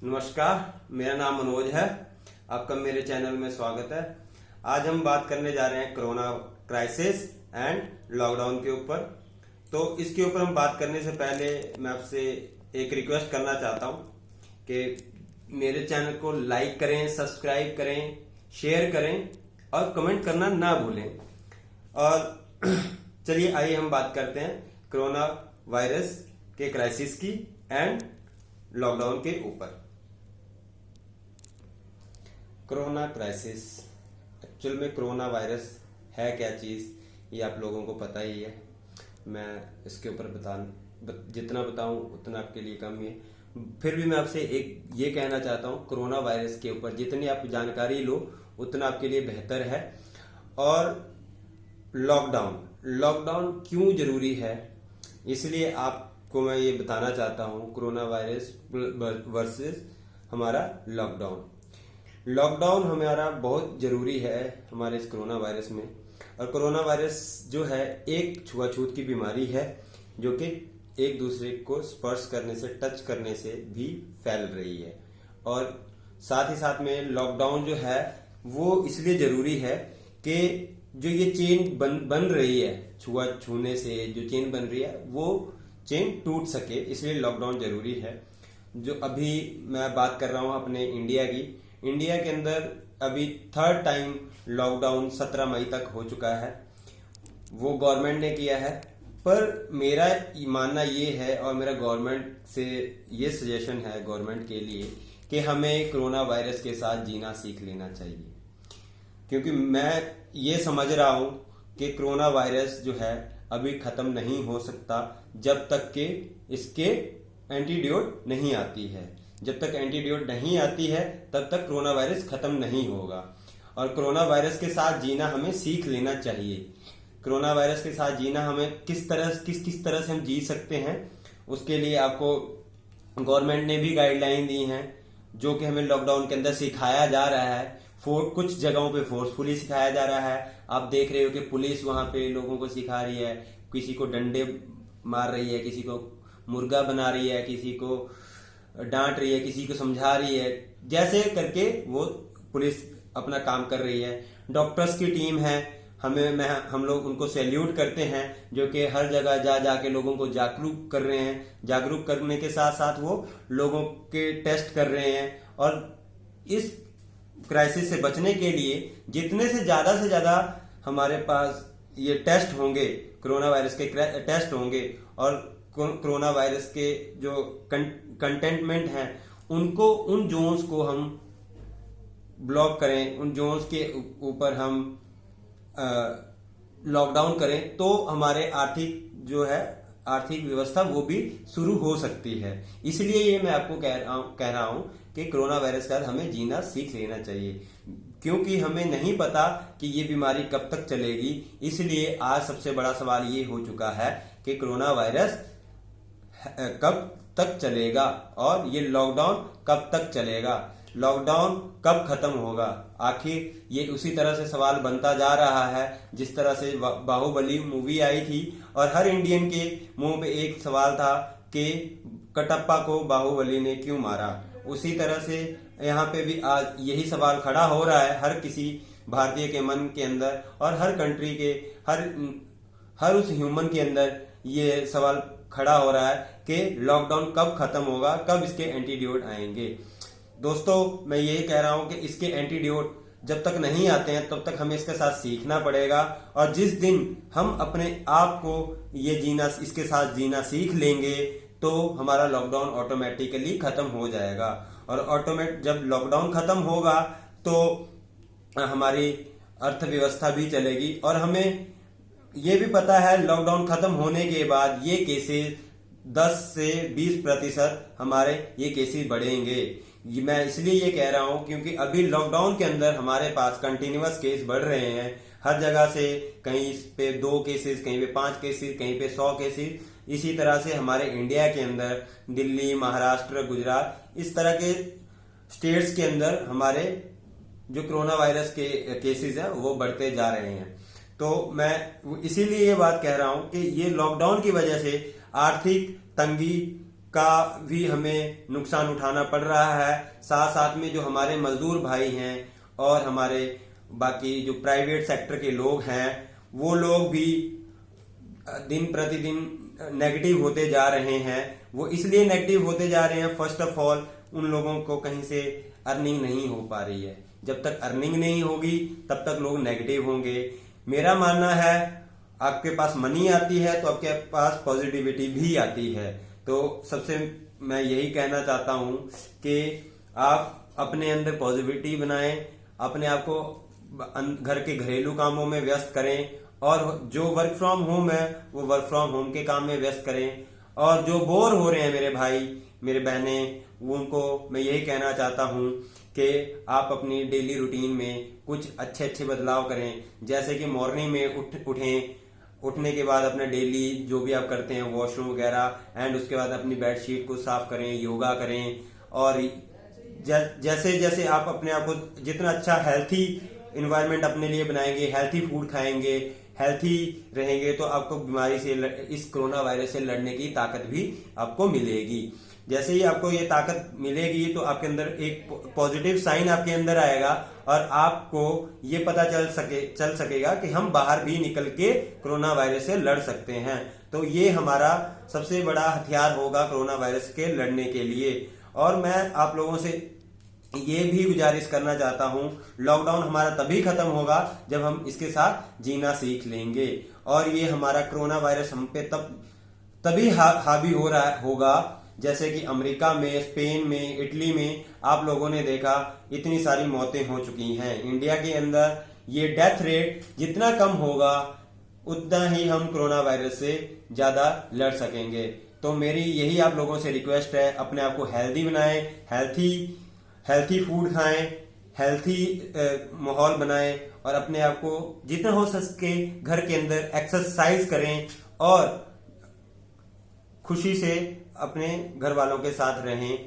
नमस्कार, मेरा नाम मनोज है। आपका मेरे चैनल में स्वागत है। आज हम बात करने जा रहे हैं कोरोना क्राइसिस एंड लॉकडाउन के ऊपर। तो इसके ऊपर हम बात करने से पहले मैं आपसे एक रिक्वेस्ट करना चाहता हूं कि मेरे चैनल को लाइक करें, सब्सक्राइब करें, शेयर करें और कमेंट करना ना भूलें। और चलिए आइए हम बात करते हैं कोरोना वायरस के क्राइसिस की एंड लॉकडाउन के ऊपर। कोरोना क्राइसिस एक्चुअल में कोरोना वायरस है क्या चीज़ ये आप लोगों को पता ही है। मैं इसके ऊपर जितना बताऊं उतना आपके लिए कम ही है। फिर भी मैं आपसे एक ये कहना चाहता हूं, कोरोना वायरस के ऊपर जितनी आप जानकारी लो उतना आपके लिए बेहतर है। और लॉकडाउन क्यों जरूरी है, इसलिए आपको मैं ये बताना चाहता हूं। कोरोना वायरस वर्सेस हमारा लॉकडाउन हमारा बहुत जरूरी है हमारे इस कोरोना वायरस में। और कोरोना वायरस जो है एक छुआछूत की बीमारी है जो कि एक दूसरे को स्पर्श करने से, टच करने से भी फैल रही है। और साथ ही साथ में लॉकडाउन जो है वो इसलिए जरूरी है कि जो ये चेन बन रही है, छूने से जो चेन बन रही है वो चेन टूट सके, इसलिए लॉकडाउन जरूरी है। जो अभी मैं बात कर रहा हूं अपने इंडिया के अंदर अभी थर्ड टाइम लॉकडाउन 17 मई तक हो चुका है, वो गवर्नमेंट ने किया है। पर मेरा मानना ये है और मेरा गवर्नमेंट से ये सजेशन है गवर्नमेंट के लिए कि हमें कोरोना वायरस के साथ जीना सीख लेना चाहिए। क्योंकि मैं ये समझ रहा हूं कि कोरोना वायरस जो है अभी खत्म नहीं हो सकता जब तक कि इसके एंटीडोट नहीं आती है। जब तक एंटीडोट नहीं आती है तब तक कोरोना वायरस खत्म नहीं होगा। और कोरोना वायरस के साथ जीना हमें सीख लेना चाहिए। कोरोना वायरस के साथ जीना हमें किस तरह से हम जी सकते हैं, उसके लिए आपको गवर्नमेंट ने भी गाइडलाइन दी हैं जो कि हमें लॉकडाउन के अंदर सिखाया जा रहा है। कुछ जगहों पे फोर्सफुली सिखाया जा रहा है। आप देख रहे हो कि पुलिस वहां पे लोगों को सिखा रही है, किसी को डंडे मार रही है, किसी को मुर्गा बना रही है, किसी को डांट रही है, किसी को समझा रही है। जैसे करके वो पुलिस अपना काम कर रही है। डॉक्टर्स की टीम है, हम लोग उनको सैल्यूट करते हैं जो कि हर जगह जाके लोगों को जागरूक कर रहे हैं। जागरूक करने के साथ साथ वो लोगों के टेस्ट कर रहे हैं। और इस क्राइसिस से बचने के लिए जितने से ज्यादा हमारे पास ये टेस्ट होंगे, कोरोना वायरस के टेस्ट होंगे और कोरोना वायरस के जो कंटेनमेंट हैं उनको, उन जोन्स को हम ब्लॉक करें, उन जोन्स के ऊपर हम लॉकडाउन करें तो हमारे आर्थिक व्यवस्था वो भी शुरू हो सकती है। इसलिए ये मैं आपको कह रहा हूं कि कोरोना वायरस का हमें जीना सीख लेना चाहिए। क्योंकि हमें नहीं पता कि ये बीमारी कब तक चलेगी। इसलिए आज सबसे बड़ा सवाल ये हो चुका है कि कोरोना वायरस कब तक चलेगा और ये लॉकडाउन कब तक चलेगा, लॉकडाउन कब खत्म होगा। आखिर ये उसी तरह से सवाल बनता जा रहा है जिस तरह से बाहुबली मूवी आई थी और हर इंडियन के मुंह पे एक सवाल था कि कटप्पा को बाहुबली ने क्यों मारा। उसी तरह से यहाँ पे भी आज यही सवाल खड़ा हो रहा है हर किसी भारतीय के मन के अंदर और हर कंट्री के हर उस ह्यूमन के अंदर ये सवाल खड़ा हो रहा है कि लॉकडाउन कब खत्म होगा, कब इसके एंटीडोट आएंगे। दोस्तों, मैं यही कह रहा हूं कि इसके एंटीडोट जब तक नहीं आते हैं तब तक हमें इसके साथ सीखना पड़ेगा। और जिस दिन हम अपने आप को इसके साथ जीना सीख लेंगे तो हमारा लॉकडाउन ऑटोमेटिकली खत्म हो जाएगा। और जब लॉकडाउन खत्म होगा तो हमारी अर्थव्यवस्था भी चलेगी। और हमें ये भी पता है लॉकडाउन खत्म होने के बाद ये केसेस 10 से 20% हमारे ये केसेस बढ़ेंगे। मैं इसलिए ये कह रहा हूं क्योंकि अभी लॉकडाउन के अंदर हमारे पास कंटिन्यूअस केस बढ़ रहे हैं। हर जगह से कहीं पे 2 केसेस, कहीं पे 5 केसेस, कहीं पे 100 केसेस। इसी तरह से हमारे इंडिया के अंदर दिल्ली, महाराष्ट्र, गुजरात, इस तरह के स्टेट्स के अंदर हमारे जो कोरोना वायरस के केसेस हैं वो बढ़ते जा रहे हैं। तो मैं इसीलिए ये बात कह रहा हूं कि ये लॉकडाउन की वजह से आर्थिक तंगी का भी हमें नुकसान उठाना पड़ रहा है। साथ साथ में जो हमारे मजदूर भाई हैं और हमारे बाकी जो प्राइवेट सेक्टर के लोग हैं, वो लोग भी दिन प्रतिदिन नेगेटिव होते जा रहे हैं। वो इसलिए नेगेटिव होते जा रहे हैं, फर्स्ट ऑफ ऑल उन लोगों को कहीं से अर्निंग नहीं हो पा रही है। जब तक अर्निंग नहीं होगी तब तक लोग नेगेटिव होंगे। मेरा मानना है आपके पास मनी आती है तो आपके पास पॉजिटिविटी भी आती है। तो सबसे मैं यही कहना चाहता हूं कि आप अपने अंदर पॉजिटिविटी बनाएं, अपने आप को घर के घरेलू कामों में व्यस्त करें, और जो वर्क फ्रॉम होम है वो वर्क फ्रॉम होम के काम में व्यस्त करें। और जो बोर हो रहे हैं मेरे भाई मेरे बहनें, उनको मैं यही कहना चाहता हूं कि आप अपनी डेली रूटीन में कुछ अच्छे अच्छे बदलाव करें। जैसे कि मॉर्निंग में उठें, उठने के बाद अपना डेली जो भी आप करते हैं वॉशरूम वगैरह, एंड उसके बाद अपनी बेडशीट को साफ करें, योगा करें। और जैसे जैसे आप अपने आप को जितना अच्छा हेल्थी इन्वायरमेंट अपने लिए बनाएंगे, हेल्थी फूड खाएंगे, हेल्थी रहेंगे, तो आपको बीमारी से इस कोरोना वायरस से लड़ने की ताकत भी आपको मिलेगी। जैसे ही आपको ये ताकत मिलेगी तो आपके अंदर एक पॉजिटिव साइन आपके अंदर आएगा और आपको ये पता चल सकेगा कि हम बाहर भी निकल के कोरोना वायरस से लड़ सकते हैं। तो ये हमारा सबसे बड़ा हथियार होगा कोरोना वायरस के लड़ने के लिए। और मैं आप लोगों से ये भी गुजारिश करना चाहता हूं, लॉकडाउन हमारा तभी खत्म होगा जब हम इसके साथ जीना सीख लेंगे। और ये हमारा कोरोना वायरस हम पे तभी हावी हो रहा होगा, जैसे कि अमेरिका में, स्पेन में, इटली में आप लोगों ने देखा इतनी सारी मौतें हो चुकी हैं। इंडिया के अंदर ये डेथ रेट जितना कम होगा उतना ही हम कोरोना वायरस से ज्यादा लड़ सकेंगे। तो मेरी यही आप लोगों से रिक्वेस्ट है, अपने आप को हेल्दी बनाएं, हेल्थी फूड खाएं, हेल्थी माहौल बनाएं, और अपने आप को जितना हो सके घर के अंदर एक्सरसाइज करें और खुशी से अपने घर वालों के साथ रहें।